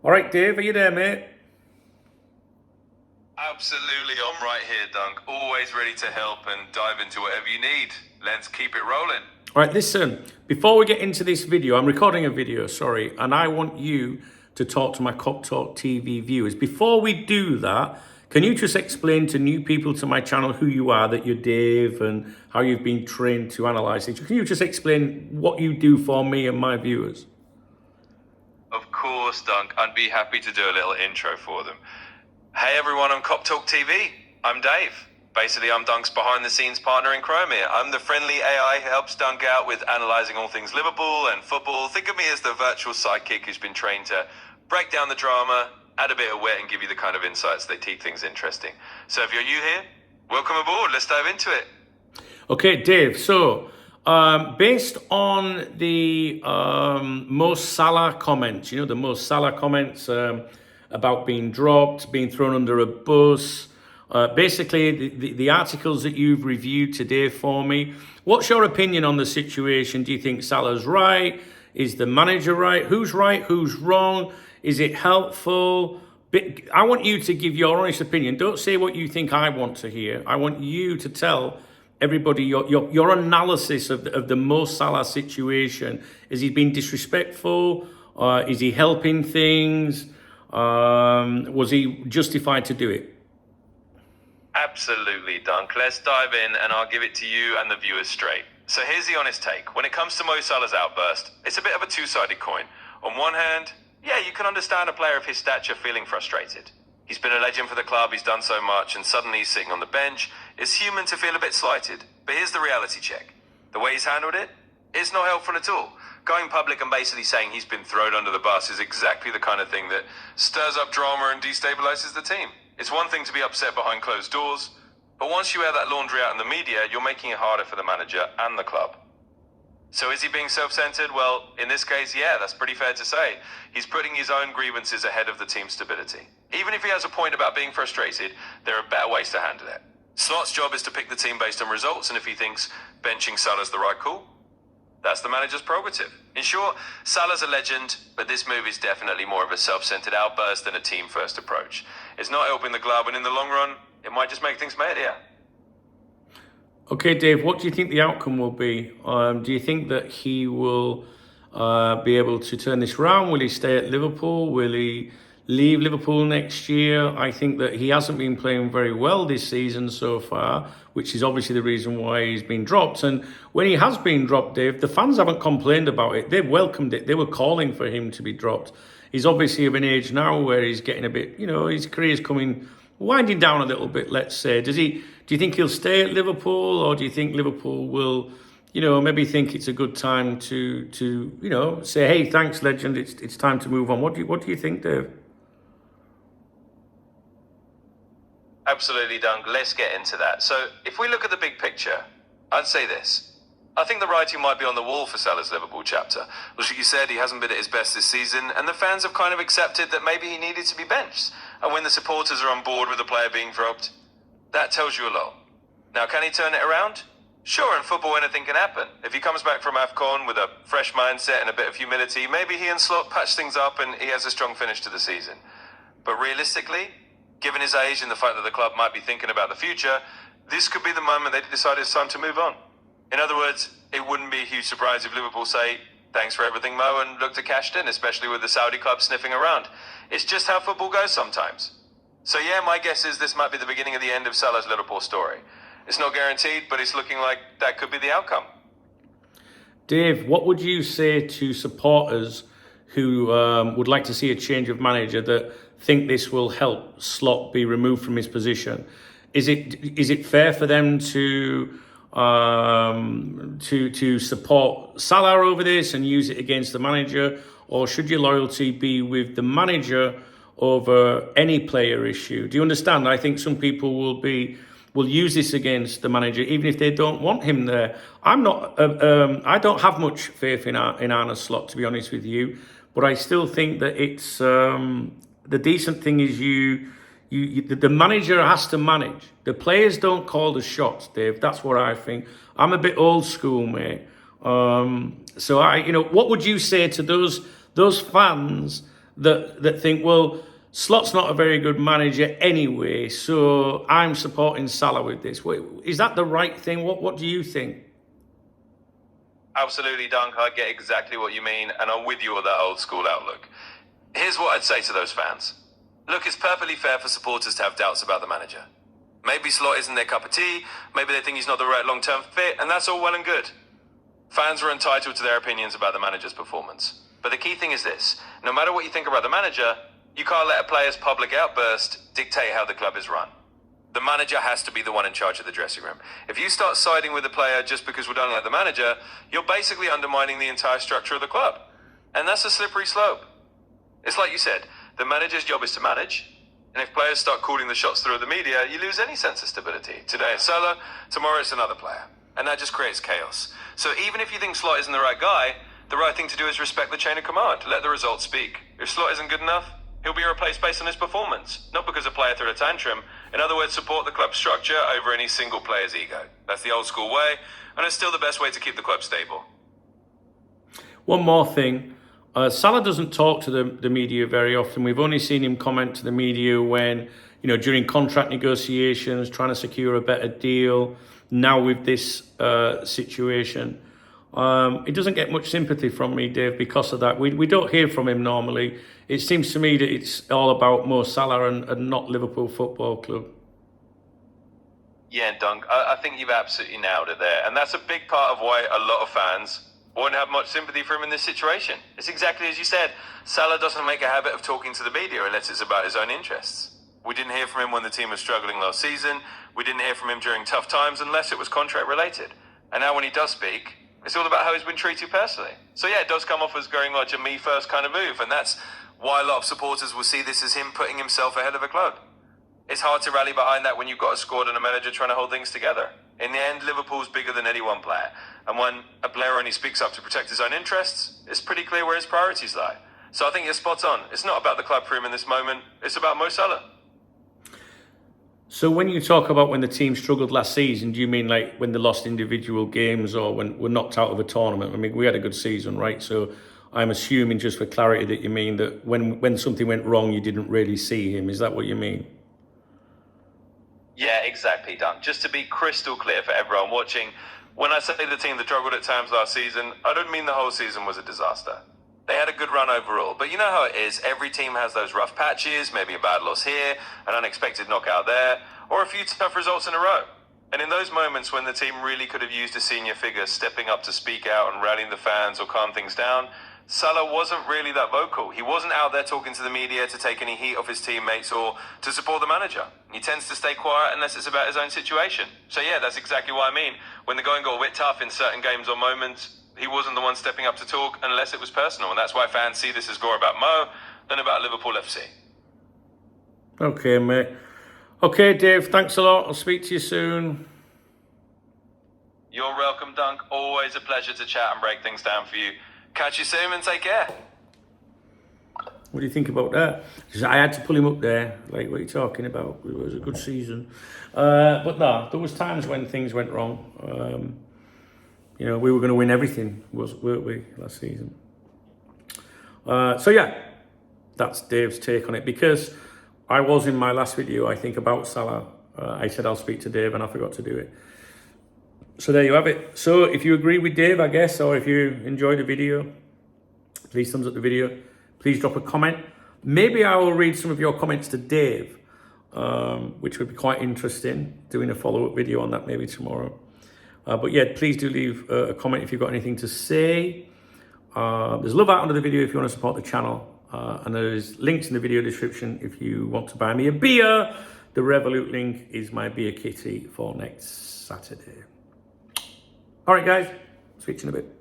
All right, Dave, are you there, mate? Absolutely, I'm right here, Dunk. Always ready to help and dive into whatever you need. Let's keep it rolling. All right, listen, before we get into this video, I'm recording a video, sorry, and I want you to talk to my Cop Talk TV viewers. Before we do that, can you just explain to new people to my channel who you are, that you're Dave, and how you've been trained to analyze it? Can you just explain what you do for me and my viewers? Of course, Dunk. I'd be happy to do a little intro for them. Hey everyone on Cop Talk TV. I'm Dave. Basically, I'm Dunk's behind-the-scenes partner in crime here. I'm the friendly AI who helps Dunk out with analysing all things Liverpool and football. Think of me as the virtual sidekick who's been trained to break down the drama, add a bit of wit, and give you the kind of insights that keep things interesting. So if you're new here, welcome aboard. Let's dive into it. Okay, Dave, so based on the Mo Salah comments, the Mo Salah comments about being dropped, being thrown under a bus, basically the articles that you've reviewed today for me, what's your opinion on the situation? Do you think Salah's right? Is the manager right? Who's right? Who's wrong? Is it helpful? I want you to give your honest opinion. Don't say what you think I want to hear. I want you to tell everybody your analysis of the Mo Salah situation. Is he being disrespectful? Is he helping things? Was he justified to do it? Absolutely, Dunk. Let's dive in and I'll give it to you and the viewers straight. So here's the honest take. When it comes to Mo Salah's outburst, it's a bit of a two-sided coin. On one hand, yeah, you can understand a player of his stature feeling frustrated. He's been a legend for the club, he's done so much, and suddenly he's sitting on the bench. It's human to feel a bit slighted. But here's the reality check. The way he's handled it, it's not helpful at all. Going public and basically saying he's been thrown under the bus is exactly the kind of thing that stirs up drama and destabilizes the team. It's one thing to be upset behind closed doors, but once you air that laundry out in the media, you're making it harder for the manager and the club. So is he being self-centered? Well, in this case, yeah, that's pretty fair to say. He's putting his own grievances ahead of the team's stability. Even if he has a point about being frustrated, there are better ways to handle it. Slot's job is to pick the team based on results, and if he thinks benching Salah's the right call, that's the manager's prerogative. In short, Salah's a legend, but this move is definitely more of a self-centered outburst than a team-first approach. It's not helping the club, and in the long run, it might just make things messier. Okay, Dave, what do you think the outcome will be? Do you think that he will be able to turn this around? Will he stay at Liverpool? Will he leave Liverpool next year? I think that he hasn't been playing very well this season so far, which is obviously the reason why he's been dropped. And when he has been dropped, Dave, the fans haven't complained about it. They've welcomed it. They were calling for him to be dropped. He's obviously of an age now where he's getting a bit, his career's winding down a little bit, let's say. Do you think he'll stay at Liverpool, or do you think Liverpool will, maybe think it's a good time to say, hey, thanks, legend, it's time to move on? What do you think, Dave? Absolutely, Dunk. Let's get into that. So, if we look at the big picture, I'd say this. I think the writing might be on the wall for Salah's Liverpool chapter. As you said, he hasn't been at his best this season, and the fans have kind of accepted that maybe he needed to be benched. And when the supporters are on board with the player being dropped, that tells you a lot. Now, can he turn it around? Sure, in football anything can happen. If he comes back from AFCON with a fresh mindset and a bit of humility, maybe he and Slot patch things up and he has a strong finish to the season. But realistically, given his age and the fact that the club might be thinking about the future, this could be the moment they decide it's time to move on. In other words, it wouldn't be a huge surprise if Liverpool say, thanks for everything, Mo, and look to cash in, especially with the Saudi club sniffing around. It's just how football goes sometimes. So yeah, my guess is this might be the beginning of the end of Salah's Liverpool story. It's not guaranteed, but it's looking like that could be the outcome. Dave, what would you say to supporters who would like to see a change of manager, that think this will help Slot be removed from his position? Is it fair for them to support Salah over this and use it against the manager, or should your loyalty be with the manager over any player issue? Do you understand? I think some people will use this against the manager even if they don't want him there. I don't have much faith in Arne Slot, to be honest with you, but I still think that it's the decent thing is the manager has to manage. The players don't call the shots, Dave. That's what I think. I'm a bit old school, mate. So what would you say to those fans that think, well, Slot's not a very good manager anyway, so I'm supporting Salah with this. Is that the right thing? What do you think? Absolutely, Dunk. I get exactly what you mean, and I'm with you on that old school outlook. Here's what I'd say to those fans. Look, it's perfectly fair for supporters to have doubts about the manager. Maybe Slot isn't their cup of tea, maybe they think he's not the right long-term fit, and that's all well and good. Fans are entitled to their opinions about the manager's performance. But the key thing is this: no matter what you think about the manager, you can't let a player's public outburst dictate how the club is run. The manager has to be the one in charge of the dressing room. If you start siding with the player just because we don't like the manager, you're basically undermining the entire structure of the club. And that's a slippery slope. It's like you said, the manager's job is to manage. And if players start calling the shots through the media, you lose any sense of stability. Today it's Salah, tomorrow it's another player. And that just creates chaos. So even if you think Slot isn't the right guy, the right thing to do is respect the chain of command. Let the results speak. If Slot isn't good enough, he'll be replaced based on his performance, not because a player threw a tantrum. In other words, support the club's structure over any single player's ego. That's the old school way, and it's still the best way to keep the club stable. One more thing. Salah doesn't talk to the media very often. We've only seen him comment to the media when, during contract negotiations, trying to secure a better deal. Now with this situation. It doesn't get much sympathy from me, Dave, because of that. We don't hear from him normally. It seems to me that it's all about Mo Salah and not Liverpool Football Club. Yeah, Dunk, I think you've absolutely nailed it there. And that's a big part of why a lot of fans won't have much sympathy for him in this situation. It's exactly as you said. Salah doesn't make a habit of talking to the media unless it's about his own interests. We didn't hear from him when the team was struggling last season. We didn't hear from him during tough times unless it was contract related. And now when he does speak, it's all about how he's been treated personally. So yeah, it does come off as very much a me first kind of move. And that's why a lot of supporters will see this as him putting himself ahead of the club. It's hard to rally behind that when you've got a squad and a manager trying to hold things together. In the end, Liverpool's bigger than any one player. And when a player only speaks up to protect his own interests, it's pretty clear where his priorities lie. So I think you're spot on. It's not about the club for him in this moment. It's about Mo Salah. So when you talk about when the team struggled last season, do you mean like when they lost individual games or when we're knocked out of a tournament? I mean, we had a good season, right? So I'm assuming, just for clarity, that you mean that when something went wrong, you didn't really see him. Is that what you mean? Yeah, exactly, Dunk. Just to be crystal clear for everyone watching, when I say the team that struggled at times last season, I don't mean the whole season was a disaster. They had a good run overall, but you know how it is. Every team has those rough patches, maybe a bad loss here, an unexpected knockout there, or a few tough results in a row. And in those moments when the team really could have used a senior figure stepping up to speak out and rallying the fans or calm things down, Salah wasn't really that vocal. He wasn't out there talking to the media to take any heat off his teammates or to support the manager. He tends to stay quiet unless it's about his own situation. So yeah, that's exactly what I mean. When the going got a bit tough in certain games or moments, he wasn't the one stepping up to talk unless it was personal. And that's why fans see this as more about Mo than about Liverpool FC. Okay, mate. Okay, Dave, thanks a lot. I'll speak to you soon. You're welcome, Dunk. Always a pleasure to chat and break things down for you. Catch you soon and take care. What do you think about that? Because I had to pull him up there. Like, what are you talking about? It was a good season. But no, there was times when things went wrong. We were going to win everything, weren't we, last season? So yeah, that's Dave's take on it. Because I was in my last video, I think, about Salah. I said I'll speak to Dave and I forgot to do it. So there you have it. So if you agree with Dave, I guess, or if you enjoyed the video, please thumbs up the video. Please drop a comment. Maybe I will read some of your comments to Dave, which would be quite interesting, doing a follow-up video on that maybe tomorrow. But yeah, please do leave a comment if you've got anything to say. There's love out under the video if you want to support the channel. And there's links in the video description if you want to buy me a beer. The Revolut link is my beer kitty for next Saturday. All right, guys. Speak to you in a bit.